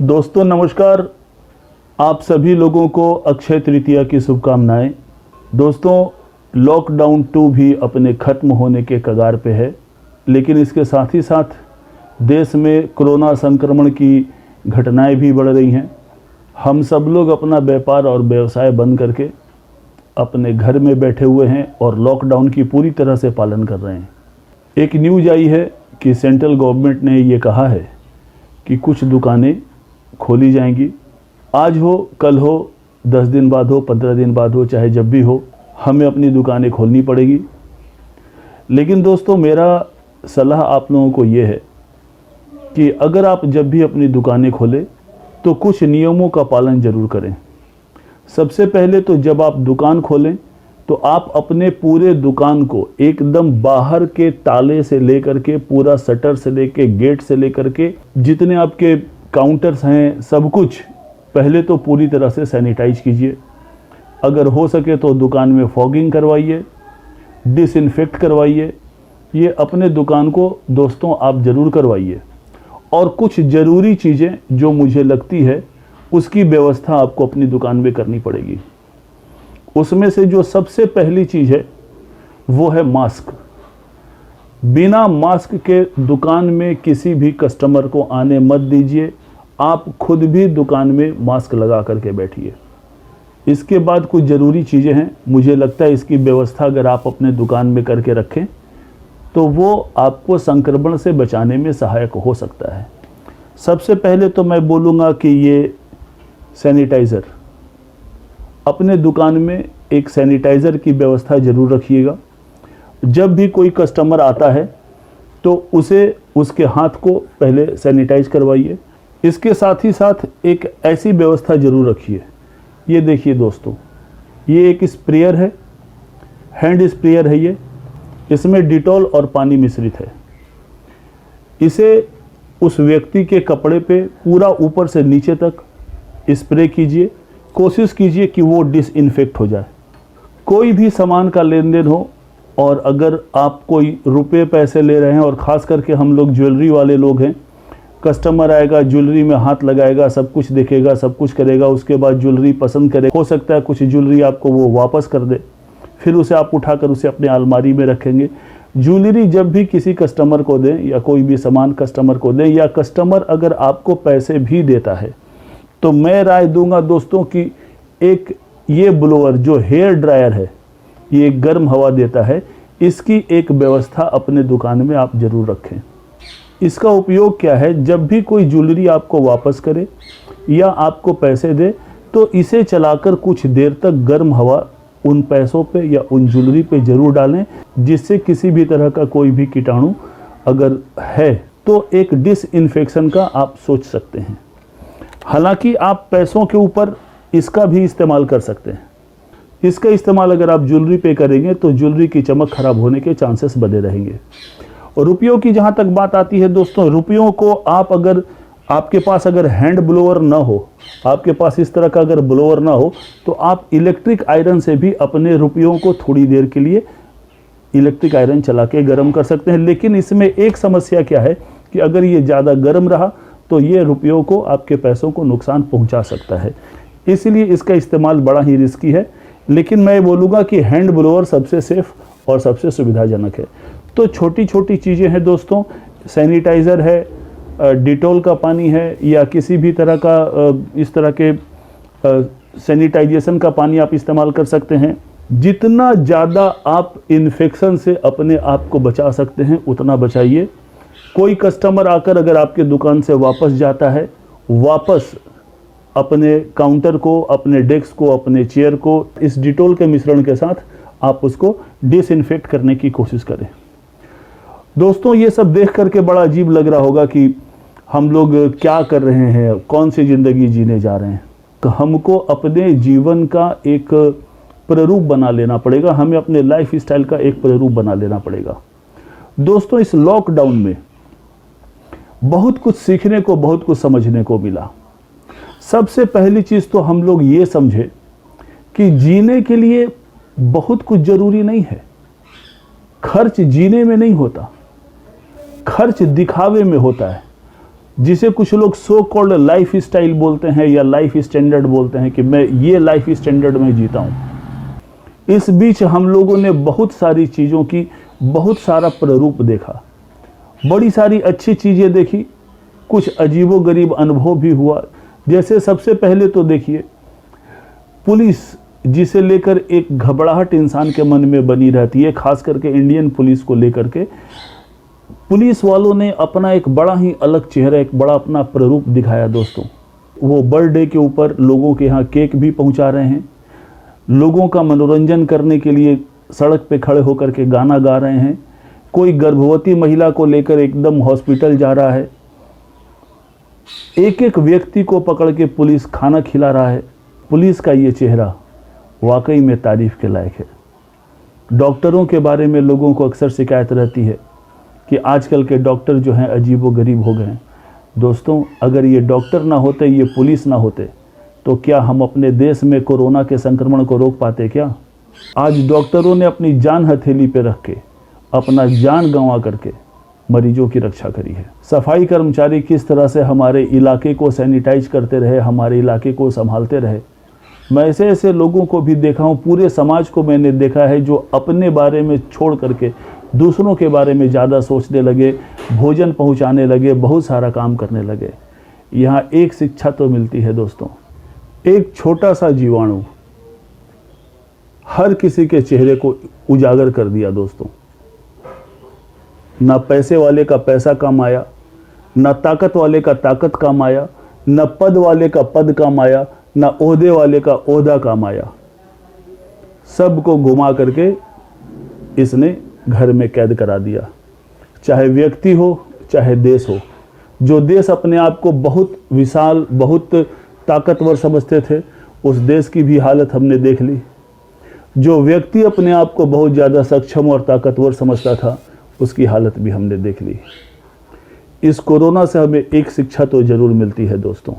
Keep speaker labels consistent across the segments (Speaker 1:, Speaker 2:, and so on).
Speaker 1: दोस्तों नमस्कार। आप सभी लोगों को अक्षय तृतीया की शुभकामनाएं। दोस्तों लॉकडाउन 2 भी अपने ख़त्म होने के कगार पे है, लेकिन इसके साथ ही साथ देश में कोरोना संक्रमण की घटनाएं भी बढ़ रही हैं। हम सब लोग अपना व्यापार और व्यवसाय बंद करके अपने घर में बैठे हुए हैं और लॉकडाउन की पूरी तरह से पालन कर रहे हैं। एक न्यूज़ आई है कि सेंट्रल गवर्नमेंट ने ये कहा है कि कुछ दुकानें खोली जाएंगी। आज हो, कल हो, 10 दिन बाद हो, 15 दिन बाद हो, चाहे जब भी हो, हमें अपनी दुकानें खोलनी पड़ेगी। लेकिन दोस्तों मेरा सलाह आप लोगों को ये है कि अगर आप जब भी अपनी दुकानें खोलें तो कुछ नियमों का पालन ज़रूर करें। सबसे पहले तो जब आप दुकान खोलें तो आप अपने पूरे दुकान को एकदम बाहर के ताले से लेकर के, पूरा शटर से लेकर, गेट से लेकर के, जितने आपके काउंटर्स हैं, सब कुछ पहले तो पूरी तरह से सैनिटाइज कीजिए। अगर हो सके तो दुकान में फॉगिंग करवाइए, डिसइंफेक्ट करवाइए। ये अपने दुकान को दोस्तों आप ज़रूर करवाइए। और कुछ ज़रूरी चीज़ें जो मुझे लगती है उसकी व्यवस्था आपको अपनी दुकान में करनी पड़ेगी। उसमें से जो सबसे पहली चीज़ है वो है मास्क। बिना मास्क के दुकान में किसी भी कस्टमर को आने मत दीजिए। आप खुद भी दुकान में मास्क लगा करके बैठिए। इसके बाद कुछ ज़रूरी चीज़ें हैं, मुझे लगता है इसकी व्यवस्था अगर आप अपने दुकान में करके रखें तो वो आपको संक्रमण से बचाने में सहायक हो सकता है। सबसे पहले तो मैं बोलूँगा कि ये सैनिटाइज़र, अपने दुकान में एक सैनिटाइज़र की व्यवस्था ज़रूर रखिएगा। जब भी कोई कस्टमर आता है तो उसे उसके हाथ को पहले सैनिटाइज करवाइए। इसके साथ ही साथ एक ऐसी व्यवस्था ज़रूर रखिए। ये देखिए दोस्तों, ये एक स्प्रेयर है, हैंड स्प्रेयर है ये। इसमें डिटॉल और पानी मिश्रित है। इसे उस व्यक्ति के कपड़े पे पूरा ऊपर से नीचे तक स्प्रे कीजिए। कोशिश कीजिए कि वो डिसइंफेक्ट हो जाए। कोई भी सामान का लेन देन हो और अगर आप कोई रुपए पैसे ले रहे हैं, और ख़ास करके हम लोग ज्वेलरी वाले लोग हैं, कस्टमर आएगा, ज्वेलरी में हाथ लगाएगा, सब कुछ देखेगा, सब कुछ करेगा, उसके बाद ज्वेलरी पसंद करे, हो सकता है कुछ ज्वेलरी आपको वो वापस कर दे, फिर उसे आप उठाकर उसे अपने अलमारी में रखेंगे। ज्वेलरी जब भी किसी कस्टमर को दें या कोई भी सामान कस्टमर को दें, या कस्टमर अगर आपको पैसे भी देता है, तो मैं राय दूंगा दोस्तों कि एक ये ब्लोअर जो हेयर ड्रायर है, ये गर्म हवा देता है, इसकी एक व्यवस्था अपने दुकान में आप ज़रूर रखें। इसका उपयोग क्या है, जब भी कोई ज्वेलरी आपको वापस करे या आपको पैसे दे तो इसे चलाकर कुछ देर तक गर्म हवा उन पैसों पे या उन ज्वेलरी पे ज़रूर डालें, जिससे किसी भी तरह का कोई भी कीटाणु अगर है तो एक डिसइंफेक्शन का आप सोच सकते हैं। हालांकि आप पैसों के ऊपर इसका भी इस्तेमाल कर सकते हैं। इसका इस्तेमाल अगर आप ज्वेलरी पे करेंगे तो ज्वेलरी की चमक खराब होने के चांसेस बने रहेंगे। और रुपयों की जहाँ तक बात आती है दोस्तों, रुपयों को आप अगर आपके पास अगर हैंड ब्लोअर ना हो, आपके पास इस तरह का अगर ब्लोअर ना हो, तो आप इलेक्ट्रिक आयरन से भी अपने रुपयों को थोड़ी देर के लिए इलेक्ट्रिक आयरन चला के गर्म कर सकते हैं। लेकिन इसमें एक समस्या क्या है कि अगर ये ज़्यादा गर्म रहा तो ये रुपयों को, आपके पैसों को नुकसान पहुंचा सकता है। इसलिए इसका इस्तेमाल बड़ा ही रिस्की है। लेकिन मैं बोलूँगा कि हैंड ब्लोअर सबसे सेफ और सबसे सुविधाजनक है। तो छोटी छोटी चीज़ें हैं दोस्तों, सैनिटाइज़र है, डिटॉल का पानी है, या किसी भी तरह का इस तरह के सैनिटाइजेशन का पानी आप इस्तेमाल कर सकते हैं। जितना ज़्यादा आप इन्फेक्शन से अपने आप को बचा सकते हैं उतना बचाइए। कोई कस्टमर आकर अगर आपके दुकान से वापस जाता है, वापस अपने काउंटर को, अपने डेस्क को, अपने चेयर को इस डिटॉल के मिश्रण के साथ आप उसको डिसइंफेक्ट करने की कोशिश करें। दोस्तों ये सब देख करके बड़ा अजीब लग रहा होगा कि हम लोग क्या कर रहे हैं, कौन सी ज़िंदगी जीने जा रहे हैं। तो हमको अपने जीवन का एक प्रारूप बना लेना पड़ेगा, हमें अपने लाइफ स्टाइल का एक प्रारूप बना लेना पड़ेगा। दोस्तों इस लॉकडाउन में बहुत कुछ सीखने को, बहुत कुछ समझने को मिला। सबसे पहली चीज़ तो हम लोग ये समझे कि जीने के लिए बहुत कुछ ज़रूरी नहीं है। खर्च जीने में नहीं होता, खर्च दिखावे में होता है। जिसे कुछ लोग सो कॉल्ड लाइफ स्टाइल बोलते हैं या लाइफ स्टैंडर्ड बोलते हैं कि मैं ये लाइफ स्टैंडर्ड में जीता हूँ। इस बीच हम लोगों ने बहुत सारी चीज़ों की बहुत सारा प्रारूप देखा, बड़ी सारी अच्छी चीज़ें देखी, कुछ अजीबोगरीब अनुभव भी हुआ। जैसे सबसे पहले तो देखिए, पुलिस जिसे लेकर एक घबराहट इंसान के मन में बनी रहती है, खास करके इंडियन पुलिस को लेकर के, पुलिस वालों ने अपना एक बड़ा ही अलग चेहरा, एक बड़ा अपना प्रारूप दिखाया दोस्तों। वो बर्थडे के ऊपर लोगों के यहाँ केक भी पहुंचा रहे हैं, लोगों का मनोरंजन करने के लिए सड़क पे खड़े होकर के गाना गा रहे हैं, कोई गर्भवती महिला को लेकर एकदम हॉस्पिटल जा रहा है, एक एक व्यक्ति को पकड़ के पुलिस खाना खिला रहा है। पुलिस का ये चेहरा वाकई में तारीफ के लायक है। डॉक्टरों के बारे में लोगों को अक्सर शिकायत रहती है कि आजकल के डॉक्टर जो हैं अजीबोगरीब हो गए हैं। दोस्तों, अगर ये डॉक्टर ना होते, ये पुलिस ना होते, तो क्या हम अपने देश में कोरोना के संक्रमण को रोक पाते क्या? आज डॉक्टरों ने अपनी जान हथेली पे रख के, अपना जान गंवा करके मरीजों की रक्षा करी है। सफाई कर्मचारी किस तरह से हमारे इलाके को सैनिटाइज करते रहे, हमारे इलाके को संभालते रहे। मैं ऐसे ऐसे लोगों को भी देखा हूँ, पूरे समाज को मैंने देखा है जो अपने बारे में छोड़ करके दूसरों के बारे में ज़्यादा सोचने लगे, भोजन पहुँचाने लगे, बहुत सारा काम करने लगे। यहाँ एक शिक्षा तो मिलती है दोस्तों, एक छोटा सा जीवाणु हर किसी के चेहरे को उजागर कर दिया दोस्तों। ना पैसे वाले का पैसा काम आया, ना ताकत वाले का ताकत काम आया, ना पद वाले का पद काम आया, ना ओहदे वाले का ओहदा काम आया। सबको घुमा करके इसने घर में कैद करा दिया। चाहे व्यक्ति हो, चाहे देश हो। जो देश अपने आप को बहुत विशाल, बहुत ताकतवर समझते थे, उस देश की भी हालत हमने देख ली। जो व्यक्ति अपने आप को बहुत ज़्यादा सक्षम और ताकतवर समझता था, उसकी हालत भी हमने देख ली। इस कोरोना से हमें एक शिक्षा तो ज़रूर मिलती है दोस्तों,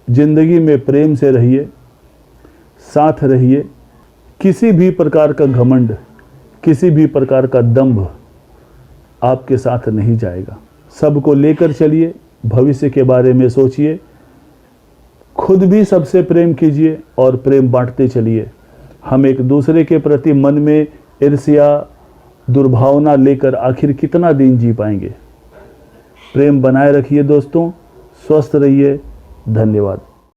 Speaker 1: ज़िंदगी में प्रेम से रहिए, साथ रहिए। किसी भी प्रकार का घमंड, किसी भी प्रकार का दंभ आपके साथ नहीं जाएगा। सबको लेकर चलिए, भविष्य के बारे में सोचिए, खुद भी सबसे प्रेम कीजिए और प्रेम बांटते चलिए। हम एक दूसरे के प्रति मन में ईर्ष्या, दुर्भावना लेकर आखिर कितना दिन जी पाएंगे। प्रेम बनाए रखिए दोस्तों, स्वस्थ रहिए। धन्यवाद।